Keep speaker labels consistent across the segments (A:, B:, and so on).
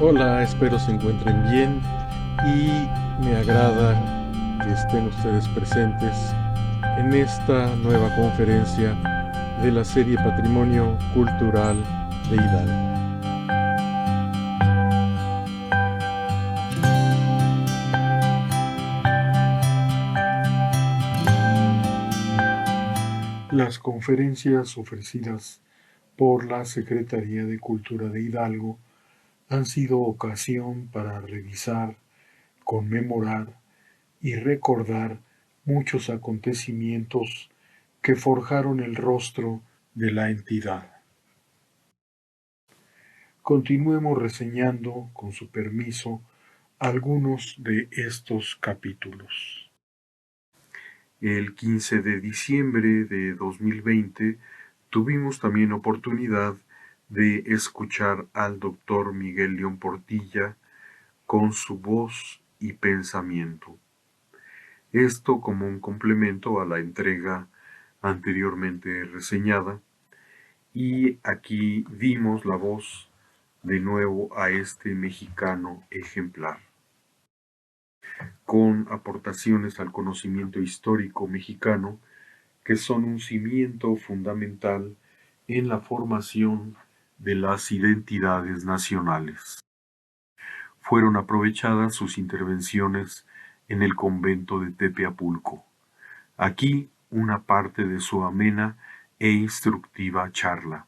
A: Hola, espero se encuentren bien y me agrada que estén ustedes presentes en esta nueva conferencia de la serie Patrimonio Cultural de Hidalgo. Las conferencias ofrecidas por la Secretaría de Cultura de Hidalgo han sido ocasión para revisar, conmemorar y recordar muchos acontecimientos que forjaron el rostro de la entidad. Continuemos reseñando, con su permiso, algunos de estos capítulos. El 15 de diciembre de 2020 tuvimos también oportunidad de escuchar al doctor Miguel León Portilla con su voz y pensamiento. Esto como un complemento a la entrega anteriormente reseñada, y aquí dimos la voz de nuevo a este mexicano ejemplar, con aportaciones al conocimiento histórico mexicano que son un cimiento fundamental en la formación de las identidades nacionales. Fueron aprovechadas sus intervenciones en el convento de Tepeapulco. Aquí una parte de su amena e instructiva charla.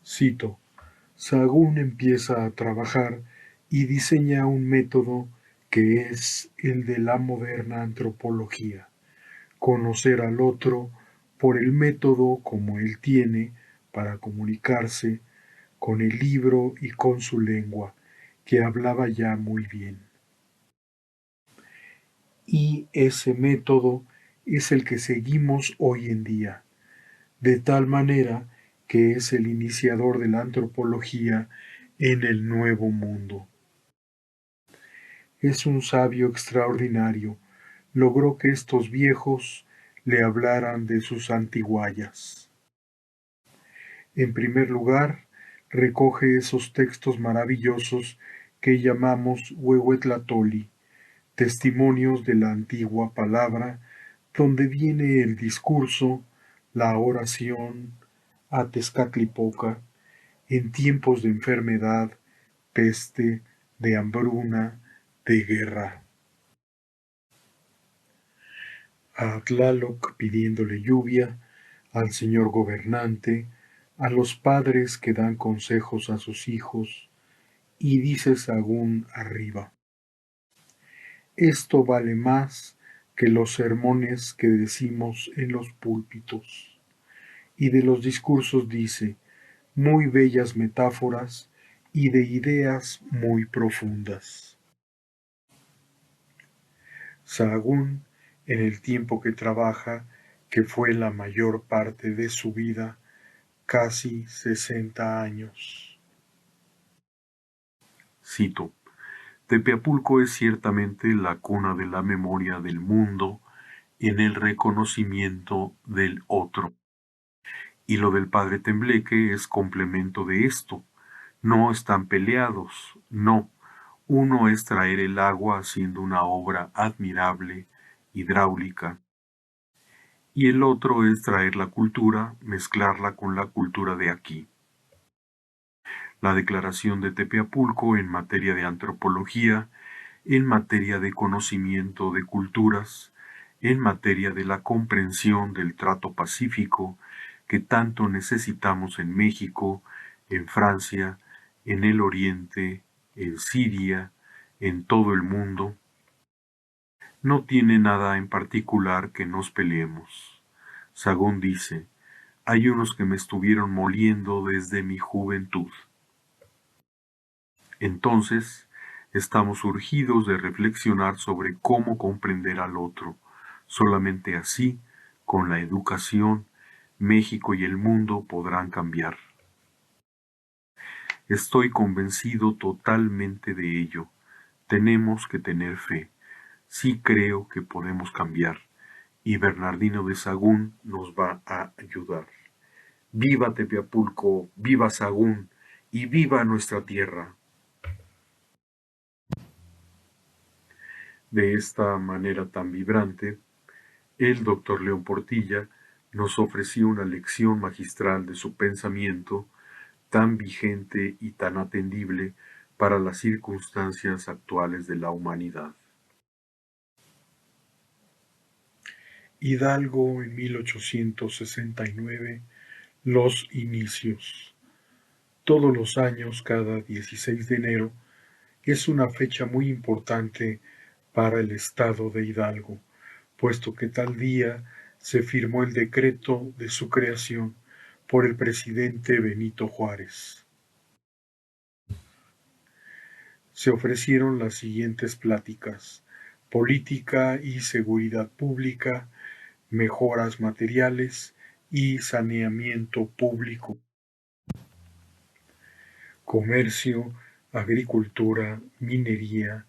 A: Cito: Sahagún empieza a trabajar y diseña un método que es el de la moderna antropología: conocer al otro por el método como él tiene para comunicarse, con el libro y con su lengua, que hablaba ya muy bien. Y ese método es el que seguimos hoy en día, de tal manera que es el iniciador de la antropología en el Nuevo Mundo. Es un sabio extraordinario. Logró que estos viejos le hablaran de sus antiguallas. En primer lugar, recoge esos textos maravillosos que llamamos Huehuetlatoli, testimonios de la antigua palabra, donde viene el discurso, la oración, a Tezcatlipoca, en tiempos de enfermedad, peste, de hambruna, de guerra. A Tlaloc pidiéndole lluvia, al señor gobernante, a los padres que dan consejos a sus hijos, y dice Sahagún arriba: esto vale más que los sermones que decimos en los púlpitos. Y de los discursos dice: muy bellas metáforas y de ideas muy profundas. Sahagún, en el tiempo que trabaja, que fue la mayor parte de su vida, casi 60 años. Cito: Tepeapulco es ciertamente la cuna de la memoria del mundo en el reconocimiento del otro. Y lo del padre Tembleque es complemento de esto. No están peleados, no. Uno es traer el agua haciendo una obra admirable, hidráulica, y el otro es traer la cultura, mezclarla con la cultura de aquí. La declaración de Tepeapulco en materia de antropología, en materia de conocimiento de culturas, en materia de la comprensión del trato pacífico que tanto necesitamos en México, en Francia, en el Oriente, en Siria, en todo el mundo, no tiene nada en particular que nos peleemos. Sahagún dice: hay unos que me estuvieron moliendo desde mi juventud. Entonces, estamos urgidos de reflexionar sobre cómo comprender al otro. Solamente así, con la educación, México y el mundo podrán cambiar. Estoy convencido totalmente de ello. Tenemos que tener fe. Sí creo que podemos cambiar, y Bernardino de Sahagún nos va a ayudar. ¡Viva Tepeapulco! ¡Viva Sahagún! y viva nuestra tierra. De esta manera tan vibrante, el doctor León Portilla nos ofreció una lección magistral de su pensamiento tan vigente y tan atendible para las circunstancias actuales de la humanidad. Hidalgo en 1869, los inicios. Todos los años, cada 16 de enero, es una fecha muy importante para el estado de Hidalgo, puesto que tal día se firmó el decreto de su creación por el presidente Benito Juárez. Se ofrecieron las siguientes pláticas: política y seguridad pública, mejoras materiales y saneamiento público, comercio, agricultura, minería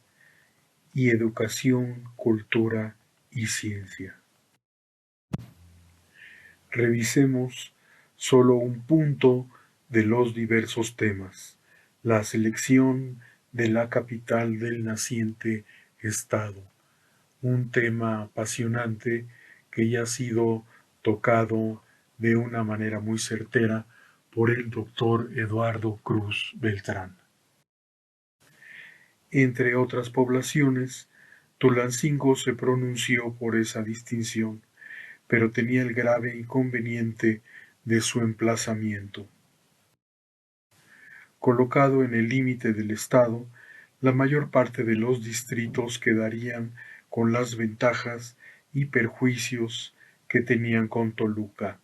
A: y educación, cultura y ciencia. Revisemos solo un punto de los diversos temas: la selección de la capital del naciente Estado, un tema apasionante que ya ha sido tocado de una manera muy certera por el doctor Eduardo Cruz Beltrán. Entre otras poblaciones, Tulancingo se pronunció por esa distinción, pero tenía el grave inconveniente de su emplazamiento. Colocado en el límite del estado, la mayor parte de los distritos quedarían con las ventajas y perjuicios que tenían con Toluca.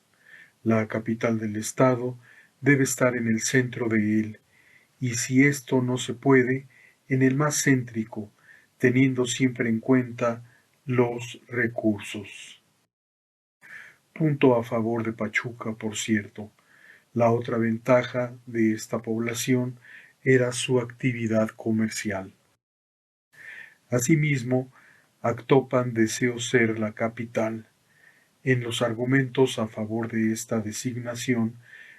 A: La capital del estado debe estar en el centro de él, y si esto no se puede, en el más céntrico, teniendo siempre en cuenta los recursos. Punto a favor de Pachuca, por cierto. La otra ventaja de esta población era su actividad comercial. Asimismo, Actopan deseó ser la capital. En los argumentos a favor de esta designación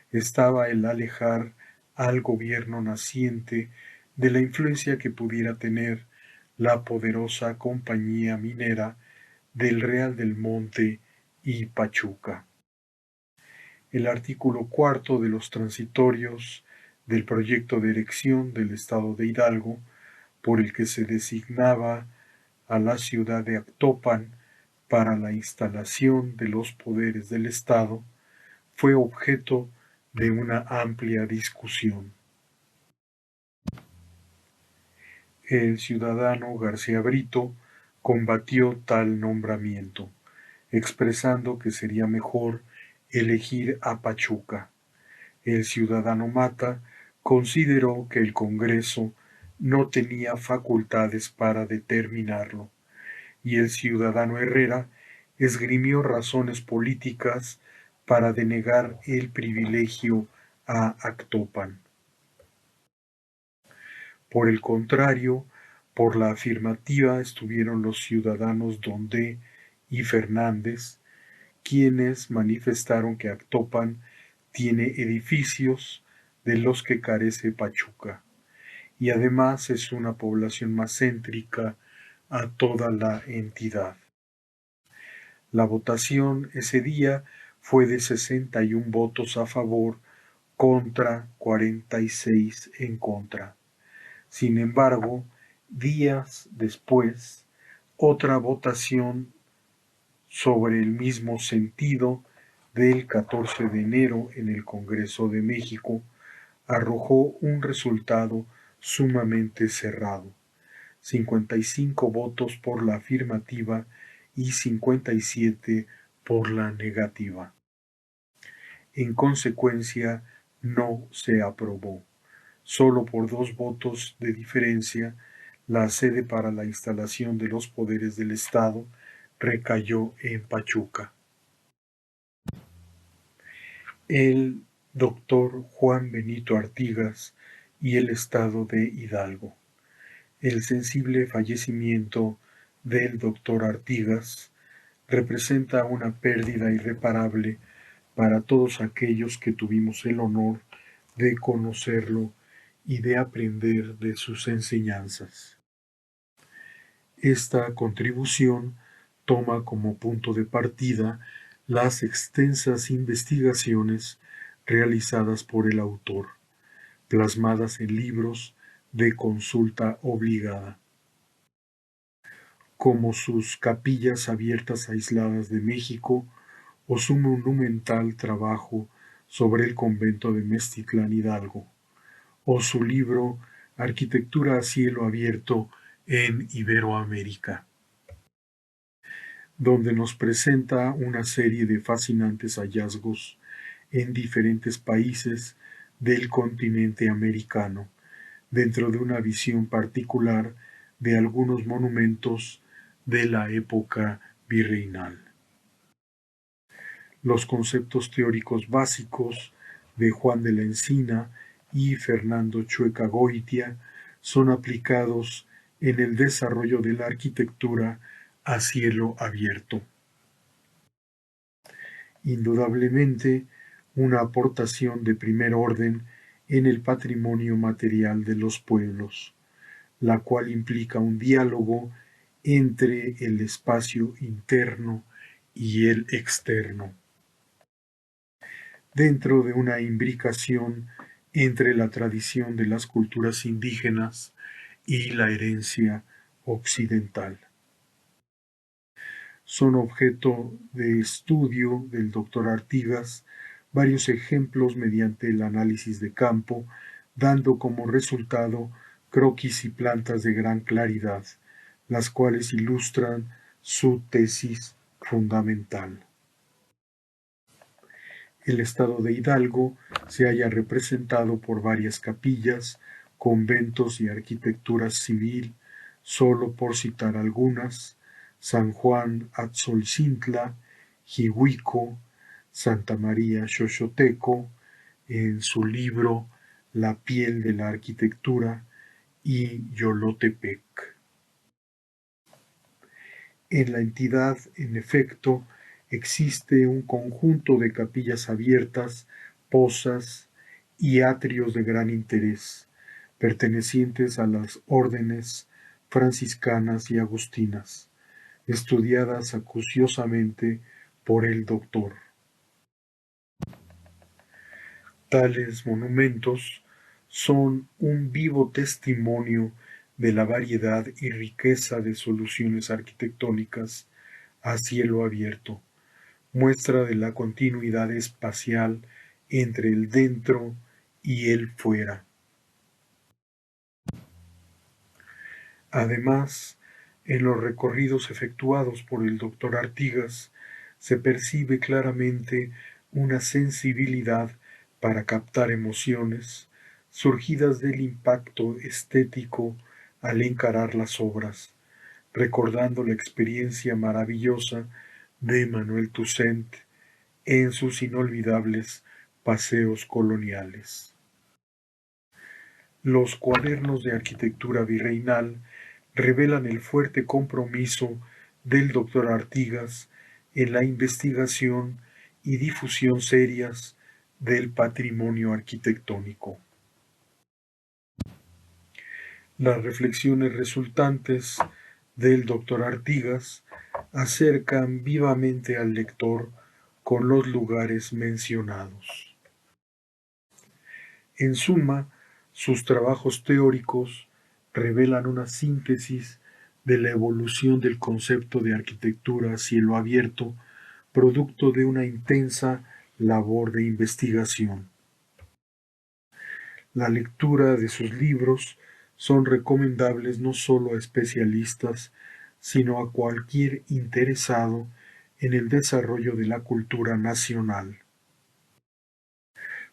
A: estaba el alejar al gobierno naciente de la influencia que pudiera tener la poderosa compañía minera del Real del Monte y Pachuca. El artículo cuarto de los transitorios del proyecto de erección del Estado de Hidalgo, por el que se designaba a la ciudad de Actopan para la instalación de los poderes del Estado, fue objeto de una amplia discusión. El ciudadano García Brito combatió tal nombramiento, expresando que sería mejor elegir a Pachuca. El ciudadano Mata consideró que el Congreso no tenía facultades para determinarlo, y el ciudadano Herrera esgrimió razones políticas para denegar el privilegio a Actopan. Por el contrario, por la afirmativa estuvieron los ciudadanos Dondé y Fernández, quienes manifestaron que Actopan tiene edificios de los que carece Pachuca, y además es una población más céntrica a toda la entidad. La votación ese día fue de 61 votos a favor contra 46 en contra. Sin embargo, días después, otra votación sobre el mismo sentido del 14 de enero en el Congreso de México arrojó un resultado sumamente cerrado: 55 votos por la afirmativa y 57 por la negativa. En consecuencia, no se aprobó. Solo por 2 votos de diferencia, la sede para la instalación de los poderes del Estado recayó en Pachuca. El doctor Juan Benito Artigas y el Estado de Hidalgo. El sensible fallecimiento del doctor Artigas representa una pérdida irreparable para todos aquellos que tuvimos el honor de conocerlo y de aprender de sus enseñanzas. Esta contribución toma como punto de partida las extensas investigaciones realizadas por el autor, plasmadas en libros de consulta obligada, como sus Capillas Abiertas Aisladas de México o su monumental trabajo sobre el convento de Meztitlán Hidalgo, o su libro Arquitectura a cielo abierto en Iberoamérica, donde nos presenta una serie de fascinantes hallazgos en diferentes países del continente americano, dentro de una visión particular de algunos monumentos de la época virreinal. Los conceptos teóricos básicos de Juan de la Encina y Fernando Chueca Goitia son aplicados en el desarrollo de la arquitectura a cielo abierto. Indudablemente, una aportación de primer orden en el patrimonio material de los pueblos, la cual implica un diálogo entre el espacio interno y el externo, dentro de una imbricación entre la tradición de las culturas indígenas y la herencia occidental. Son objeto de estudio del doctor Artigas varios ejemplos mediante el análisis de campo, dando como resultado croquis y plantas de gran claridad, las cuales ilustran su tesis fundamental. El estado de Hidalgo se halla representado por varias capillas, conventos y arquitectura civil, solo por citar algunas: San Juan Atzolcintla, Jihuico, Santa María Xochoteco, en su libro La piel de la arquitectura, y Yolotepec. En la entidad, en efecto, existe un conjunto de capillas abiertas, pozas y atrios de gran interés, pertenecientes a las órdenes franciscanas y agustinas, estudiadas acuciosamente por el doctor. Tales monumentos son un vivo testimonio de la variedad y riqueza de soluciones arquitectónicas a cielo abierto, muestra de la continuidad espacial entre el dentro y el fuera. Además, en los recorridos efectuados por el doctor Artigas, se percibe claramente una sensibilidad para captar emociones surgidas del impacto estético al encarar las obras, recordando la experiencia maravillosa de Manuel Toussaint en sus inolvidables paseos coloniales. Los cuadernos de arquitectura virreinal revelan el fuerte compromiso del doctor Artigas en la investigación y difusión serias del patrimonio arquitectónico. Las reflexiones resultantes del doctor Artigas acercan vivamente al lector con los lugares mencionados. En suma, sus trabajos teóricos revelan una síntesis de la evolución del concepto de arquitectura a cielo abierto, producto de una intensa labor de investigación. La lectura de sus libros son recomendables no solo a especialistas, sino a cualquier interesado en el desarrollo de la cultura nacional.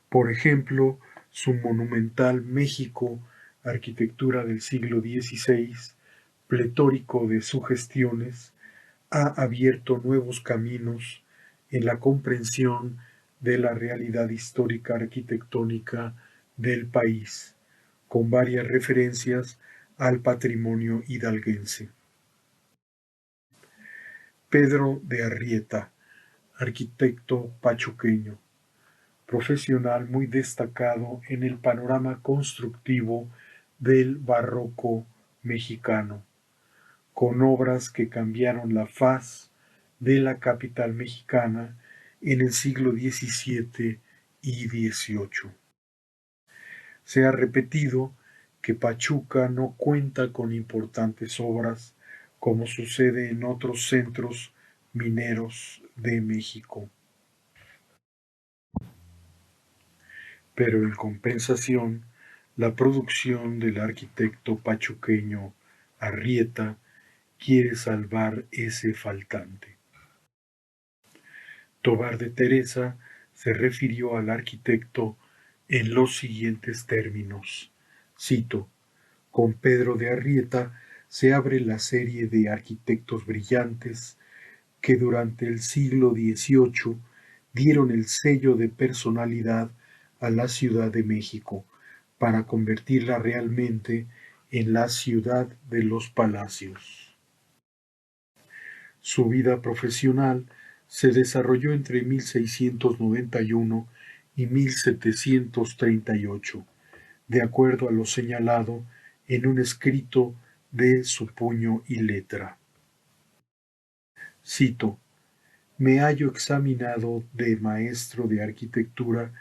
A: Por ejemplo, su monumental México, arquitectura del siglo XVI, pletórico de sugestiones, ha abierto nuevos caminos en la comprensión de la realidad histórica arquitectónica del país, con varias referencias al patrimonio hidalguense. Pedro de Arrieta, arquitecto pachuqueño, profesional muy destacado en el panorama constructivo del barroco mexicano, con obras que cambiaron la faz de la capital mexicana en el siglo XVII y XVIII. Se ha repetido que Pachuca no cuenta con importantes obras como sucede en otros centros mineros de México. Pero en compensación, la producción del arquitecto pachuqueño Arrieta quiere salvar ese faltante. Tobar de Teresa se refirió al arquitecto en los siguientes términos. Cito: con Pedro de Arrieta se abre la serie de arquitectos brillantes que durante el siglo XVIII dieron el sello de personalidad a la Ciudad de México para convertirla realmente en la ciudad de los palacios. Su vida profesional se desarrolló entre 1691 y 1738, de acuerdo a lo señalado en un escrito de su puño y letra. Cito: me hallo examinado de maestro de arquitectura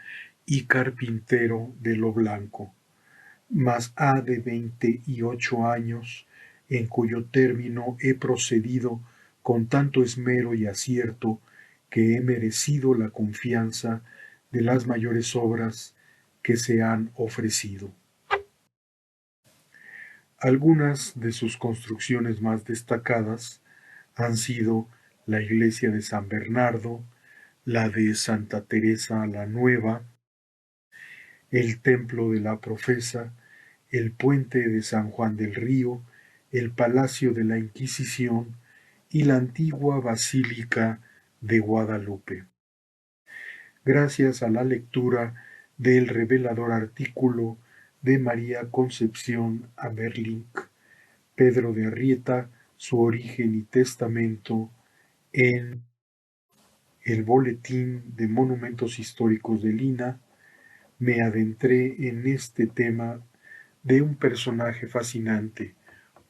A: y carpintero de lo blanco, mas ha de 28 años, en cuyo término he procedido con tanto esmero y acierto que he merecido la confianza de las mayores obras que se han ofrecido. Algunas de sus construcciones más destacadas han sido la iglesia de San Bernardo, la de Santa Teresa la Nueva, el templo de la Profesa, el puente de San Juan del Río, el palacio de la Inquisición y la antigua basílica de Guadalupe. Gracias a la lectura del revelador artículo de María Concepción Amerlink, Pedro de Arrieta, su origen y testamento, en el Boletín de Monumentos Históricos de Lina, me adentré en este tema de un personaje fascinante,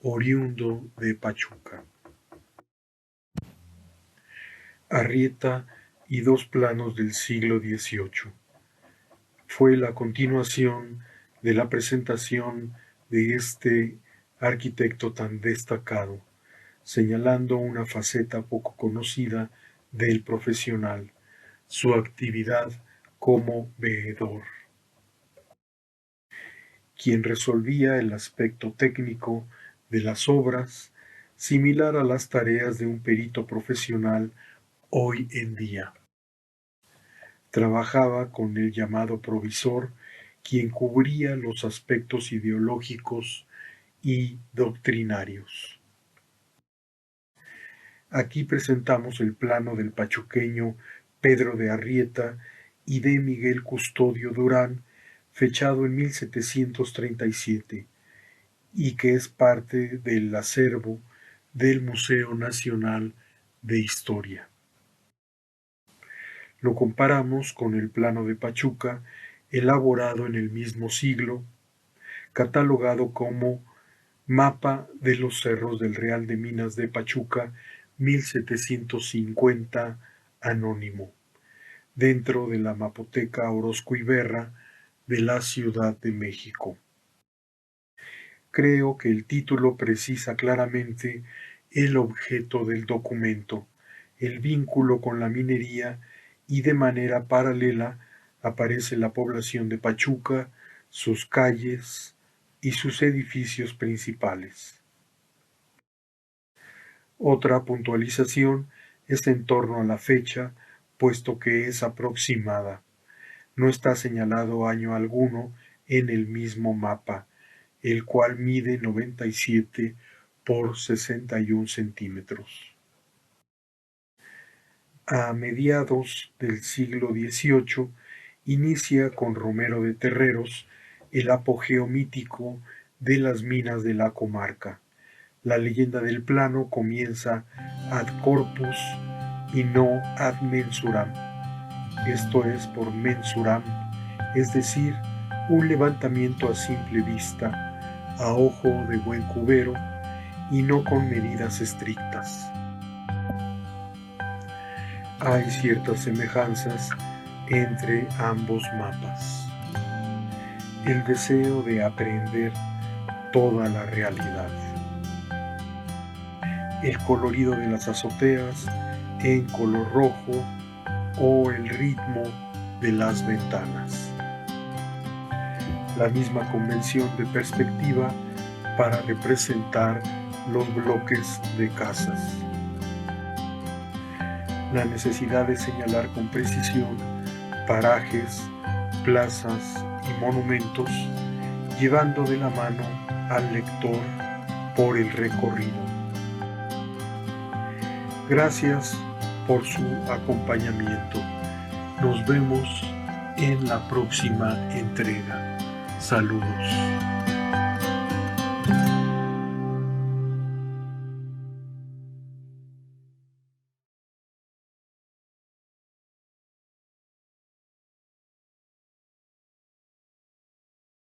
A: oriundo de Pachuca. Arrieta y dos planos del siglo XVIII. Fue la continuación de la presentación de este arquitecto tan destacado, señalando una faceta poco conocida del profesional, su actividad como veedor, quien resolvía el aspecto técnico de las obras, similar a las tareas de un perito profesional hoy en día. Trabajaba con el llamado provisor, quien cubría los aspectos ideológicos y doctrinarios. Aquí presentamos el plano del pachuqueño Pedro de Arrieta y de Miguel Custodio Durán, fechado en 1737, y que es parte del acervo del Museo Nacional de Historia. Lo comparamos con el plano de Pachuca, elaborado en el mismo siglo, catalogado como Mapa de los Cerros del Real de Minas de Pachuca, 1750, anónimo, dentro de la Mapoteca Orozco y Berra de la Ciudad de México. Creo que el título precisa claramente el objeto del documento, el vínculo con la minería, y de manera paralela aparece la población de Pachuca, sus calles y sus edificios principales. Otra puntualización es en torno a la fecha, puesto que es aproximada. No está señalado año alguno en el mismo mapa, el cual mide 97 por 61 centímetros. A mediados del siglo XVIII inicia con Romero de Terreros el apogeo mítico de las minas de la comarca. La leyenda del plano comienza ad corpus y no ad mensuram. esto es por mensuram, es decir, un levantamiento a simple vista, a ojo de buen cubero y no con medidas estrictas. Hay ciertas semejanzas entre ambos mapas. El deseo de aprender toda la realidad. El colorido de las azoteas en color rojo o el ritmo de las ventanas. La misma convención de perspectiva para representar los bloques de casas. La necesidad de señalar con precisión parajes, plazas y monumentos, llevando de la mano al lector por el recorrido. Gracias por su acompañamiento. Nos vemos en la próxima entrega. Saludos.